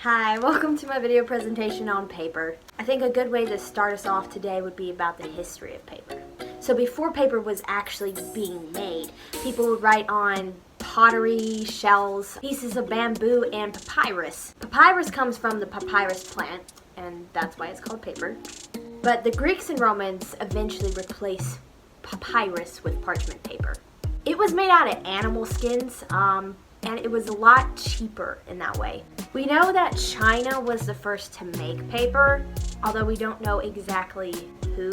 Hi, welcome to my video presentation on paper. I think a good way to start us off today would be about the history of paper. So before paper was actually being made, people would write on pottery, shells, pieces of bamboo, and papyrus. Papyrus comes from the papyrus plant, and that's why it's called paper. But the Greeks and Romans eventually replaced papyrus with parchment paper. It was made out of animal skins, and it was a lot cheaper in that way. We know that China was the first to make paper, although we don't know exactly who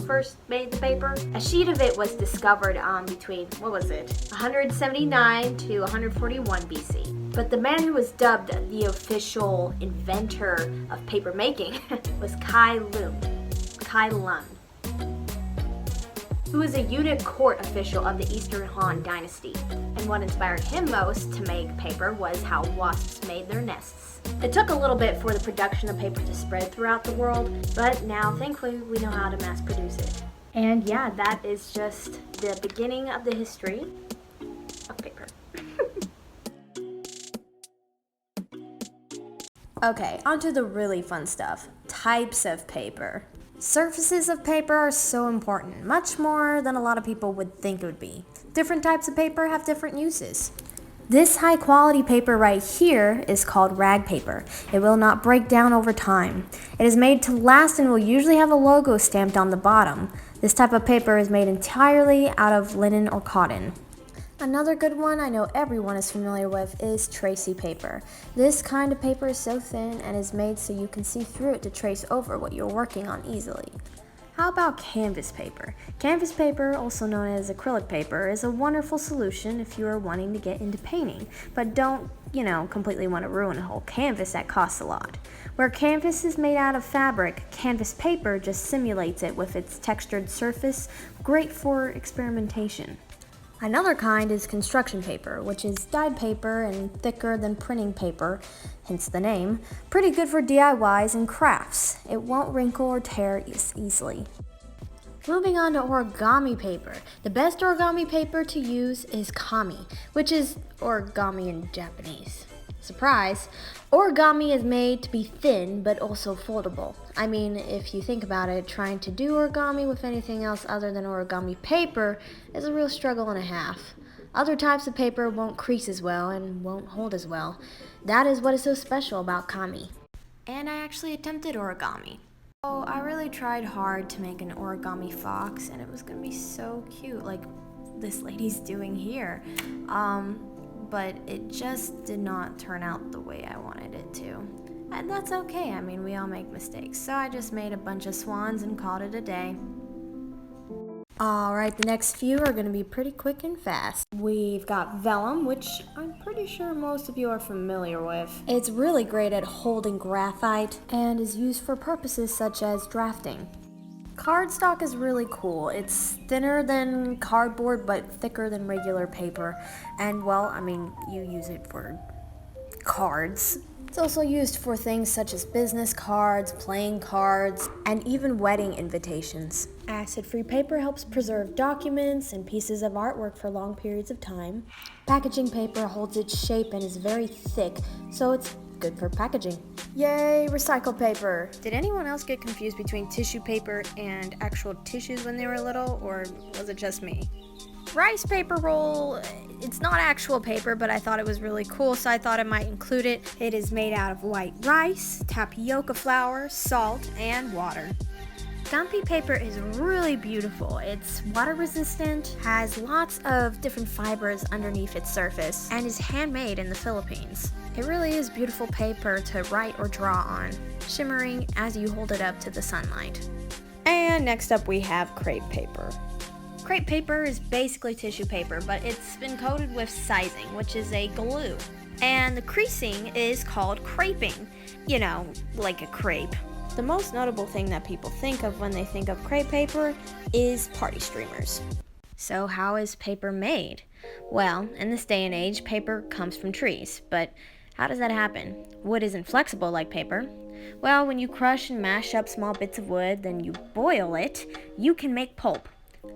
first made the paper. A sheet of it was discovered between, 179 to 141 BC. But the man who was dubbed the official inventor of paper making was Kai Lun, who was a eunuch court official of the Eastern Han dynasty. And what inspired him most to make paper was how wasps made their nests. It took a little bit for the production of paper to spread throughout the world, but now thankfully we know how to mass produce it. And yeah, that is just the beginning of the history of paper. Okay, on to the really fun stuff. Types of paper. Surfaces of paper are so important, much more than a lot of people would think it would be. Different types of paper have different uses. This high quality paper right here is called rag paper. It will not break down over time. It is made to last and will usually have a logo stamped on the bottom. This type of paper is made entirely out of linen or cotton. Another good one I know everyone is familiar with is tracey paper. This kind of paper is so thin and is made so you can see through it to trace over what you're working on easily. How about canvas paper? Canvas paper, also known as acrylic paper, is a wonderful solution if you are wanting to get into painting, but don't, completely want to ruin a whole canvas that costs a lot. Where canvas is made out of fabric, canvas paper just simulates it with its textured surface, great for experimentation. Another kind is construction paper, which is dyed paper and thicker than printing paper, hence the name. Pretty good for DIYs and crafts. It won't wrinkle or tear easily. Moving on to origami paper. The best origami paper to use is kami, which is origami in Japanese. Surprise! Origami is made to be thin but also foldable. I mean, if you think about it, trying to do origami with anything else other than origami paper is a real struggle and a half. Other types of paper won't crease as well and won't hold as well. That is what is so special about kami. And I actually attempted origami. Oh, I really tried hard to make an origami fox, and it was gonna be so cute, like this lady's doing here. But it just did not turn out the way I wanted it to. And that's okay, I mean, we all make mistakes. So I just made a bunch of swans and called it a day. Alright, the next few are going to be pretty quick and fast. We've got vellum, which I'm pretty sure most of you are familiar with. It's really great at holding graphite and is used for purposes such as drafting. Cardstock is really cool. It's thinner than cardboard but thicker than regular paper. And you use it for cards. It's also used for things such as business cards, playing cards, and even wedding invitations. Acid-free paper helps preserve documents and pieces of artwork for long periods of time. Packaging paper holds its shape and is very thick, so it's good for packaging. Yay, recycled paper! Did anyone else get confused between tissue paper and actual tissues when they were little, or was it just me? Rice paper roll, it's not actual paper, but I thought it was really cool, so I thought I might include it. It is made out of white rice, tapioca flour, salt, and water. Gampi paper is really beautiful. It's water resistant, has lots of different fibers underneath its surface, and is handmade in the Philippines. It really is beautiful paper to write or draw on, shimmering as you hold it up to the sunlight. And next up we have crepe paper. Crepe paper is basically tissue paper, but it's been coated with sizing, which is a glue. And the creasing is called creping, like a crepe. The most notable thing that people think of when they think of crepe paper is party streamers. So how is paper made? Well, in this day and age, paper comes from trees, but how does that happen? Wood isn't flexible like paper. Well, when you crush and mash up small bits of wood, then you boil it, you can make pulp.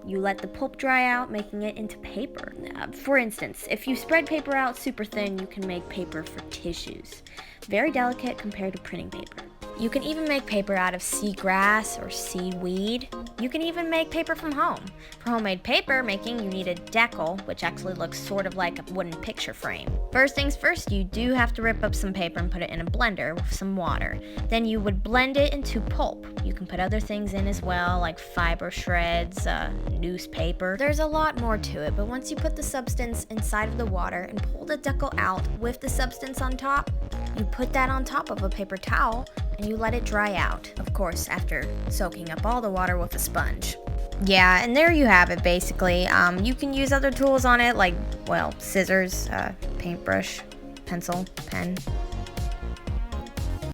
You let the pulp dry out, making it into paper. For instance, if you spread paper out super thin, you can make paper for tissues. Very delicate compared to printing paper. You can even make paper out of seagrass or seaweed. You can even make paper from home. For homemade paper making, you need a decal, which actually looks sort of like a wooden picture frame. First things first, you do have to rip up some paper and put it in a blender with some water. Then you would blend it into pulp. You can put other things in as well, like fiber shreds, newspaper. There's a lot more to it, but once you put the substance inside of the water and pull the decal out with the substance on top, you put that on top of a paper towel and you let it dry out, of course, after soaking up all the water with a sponge. Yeah, and there you have it, basically. You can use other tools on it, like, well, scissors, paintbrush, pencil, pen.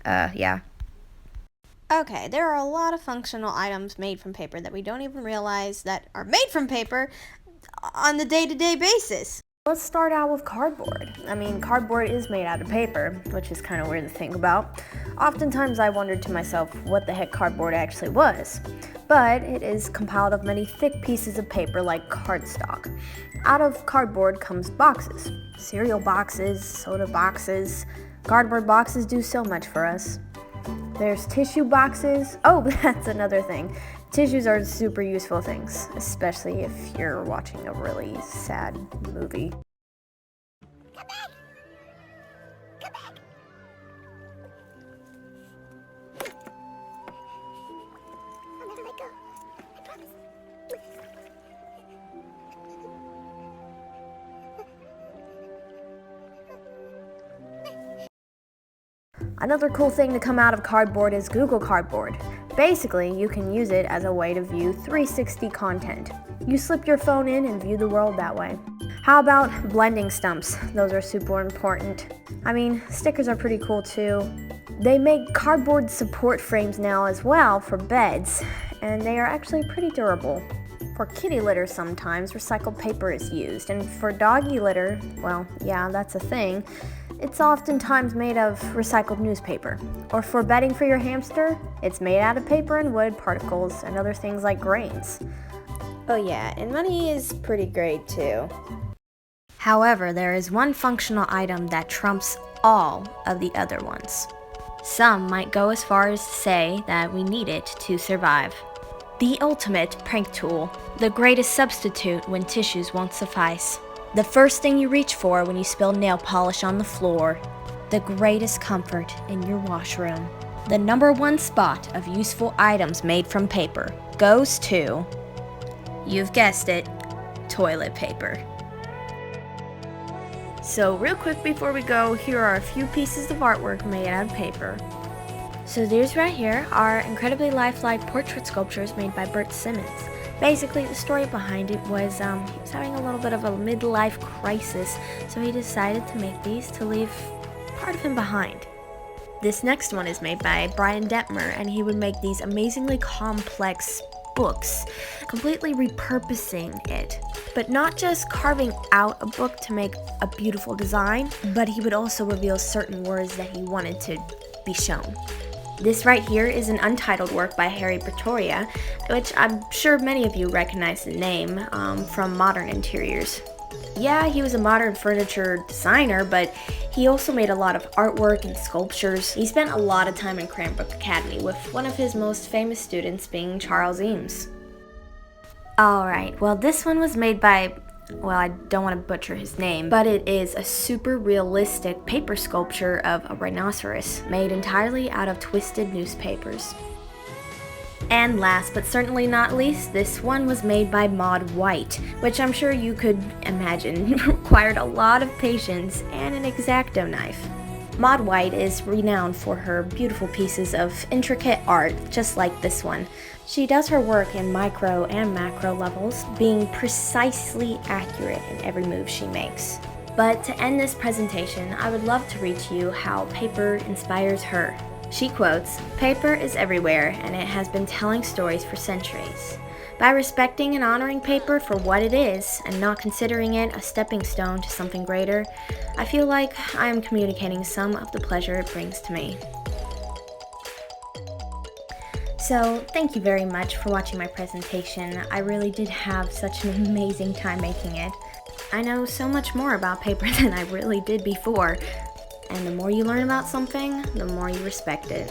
Yeah. Okay, there are a lot of functional items made from paper that we don't even realize that are made from paper on the day-to-day basis. Let's start out with cardboard. I mean, cardboard is made out of paper, which is kind of weird to think about. Oftentimes I wondered to myself what the heck cardboard actually was. But it is compiled of many thick pieces of paper like cardstock. Out of cardboard comes boxes. Cereal boxes, soda boxes. Cardboard boxes do so much for us. There's tissue boxes. Oh, that's another thing. Tissues are super useful things, especially if you're watching a really sad movie. Come back! Come back! I'll never let go. I promise. Another cool thing to come out of cardboard is Google Cardboard. Basically, you can use it as a way to view 360 content. You slip your phone in and view the world that way. How about blending stumps? Those are super important. I mean, stickers are pretty cool too. They make cardboard support frames now as well for beds, and they are actually pretty durable. For kitty litter sometimes recycled paper is used, and for doggy litter, well, yeah, that's a thing. It's oftentimes made of recycled newspaper. Or for bedding for your hamster, it's made out of paper and wood particles and other things like grains. Oh yeah, and money is pretty great too. However, there is one functional item that trumps all of the other ones. Some might go as far as to say that we need it to survive. The ultimate prank tool, the greatest substitute when tissues won't suffice. The first thing you reach for when you spill nail polish on the floor. The greatest comfort in your washroom. The number one spot of useful items made from paper goes to, you've guessed it, toilet paper. So real quick before we go, here are a few pieces of artwork made out of paper. So these right here are incredibly lifelike portrait sculptures made by Bert Simmons. Basically, the story behind it was he was having a little bit of a midlife crisis, so he decided to make these to leave part of him behind. This next one is made by Brian Detmer, and he would make these amazingly complex books, completely repurposing it. But not just carving out a book to make a beautiful design, but he would also reveal certain words that he wanted to be shown. This right here is an untitled work by Harry Pretoria, which I'm sure many of you recognize the name from Modern Interiors. Yeah, he was a modern furniture designer, but he also made a lot of artwork and sculptures. He spent a lot of time in Cranbrook Academy, with one of his most famous students being Charles Eames. Alright, well this one was made by, well, I don't want to butcher his name, but it is a super realistic paper sculpture of a rhinoceros made entirely out of twisted newspapers. And last but certainly not least, this one was made by Maud White, which I'm sure you could imagine required a lot of patience and an X-Acto knife. Maud White is renowned for her beautiful pieces of intricate art, just like this one. She does her work in micro and macro levels, being precisely accurate in every move she makes. But to end this presentation, I would love to read to you how paper inspires her. She quotes, "Paper is everywhere, and it has been telling stories for centuries. By respecting and honoring paper for what it is, and not considering it a stepping stone to something greater, I feel like I am communicating some of the pleasure it brings to me." So, thank you very much for watching my presentation. I really did have such an amazing time making it. I know so much more about paper than I really did before, and the more you learn about something, the more you respect it.